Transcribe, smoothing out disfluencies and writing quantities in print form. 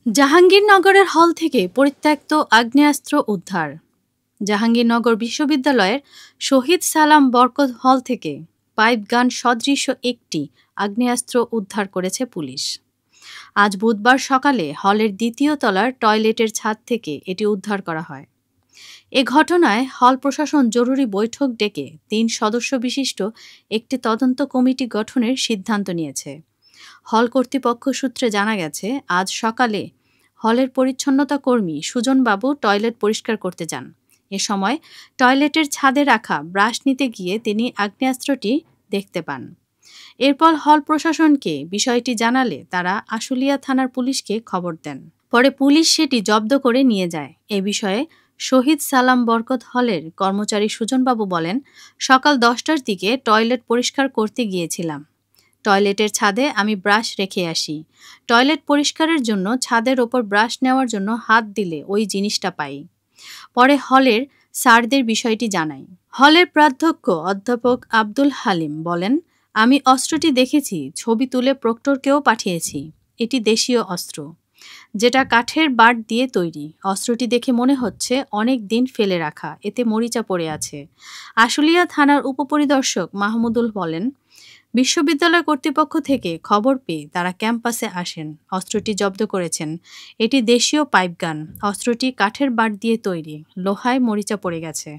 জাহাঙ্গীরনগরের হল থেকে পরিত্যক্ত আগ্নেয়াস্ত্র উদ্ধার। জাহাঙ্গীরনগর বিশ্ববিদ্যালয়ের শহীদ সালাম বরকত হল থেকে পাইপ গান সদৃশ একটি আগ্নেয়াস্ত্র উদ্ধার করেছে পুলিশ। আজ বুধবার সকালে হলের দ্বিতীয় তলার টয়লেটের ছাদ থেকে এটি উদ্ধার করা হয়। এ ঘটনায় হল প্রশাসন জরুরি বৈঠক ডেকে ৩ সদস্য বিশিষ্ট একটি তদন্ত কমিটি গঠনের সিদ্ধান্ত নিয়েছে। হল কর্তৃপক্ষ সূত্রে জানা গেছে, আজ সকালে হলের পরিচ্ছন্নতা কর্মী সুজনবাবু টয়লেট পরিষ্কার করতে যান। এ সময় টয়লেটের ছাদে রাখা ব্রাশ নিতে গিয়ে তিনি আগ্নেয়াস্ত্রটি দেখতে পান। এরপর হল প্রশাসনকে বিষয়টি জানালে তারা আশুলিয়া থানার পুলিশকে খবর দেন। পরে পুলিশ সেটি জব্দ করে নিয়ে যায়। এ বিষয়ে শহীদ সালাম বরকত হলের কর্মচারী সুজনবাবু বলেন, সকাল 10টার দিকে টয়লেট পরিষ্কার করতে গিয়েছিলাম। টয়লেটের ছাদে আমি ব্রাশ রেখে আসি। টয়লেট পরিষ্কারের জন্য ছাদের ওপর ব্রাশ নেওয়ার জন্য হাত দিলে ওই জিনিসটা পাই। পরে হলের স্যারদের বিষয়টি জানাই। হলের প্রাধ্যক্ষ অধ্যাপক আব্দুল হালিম বলেন, আমি অস্ত্রটি দেখেছি, ছবি তুলে প্রক্টরকেও পাঠিয়েছি। এটি দেশীয় অস্ত্র, যেটা কাঠের বাট দিয়ে তৈরি। অস্ত্রটি দেখে মনে হচ্ছে অনেক দিন ফেলে রাখা, এতে মরিচা পড়ে আছে। আশুলিয়া থানার উপপরিদর্শক মাহমুদুল বলেন, বিশ্ববিদ্যালয় কর্তৃপক্ষ থেকে খবর পেয়ে তারা ক্যাম্পাসে আসেন, অস্ত্রটি জব্দ করেছেন। এটি দেশীয় পাইপ গান। অস্ত্রটি কাঠের বাট দিয়ে তৈরি, লোহায় মরিচা পড়ে গেছে।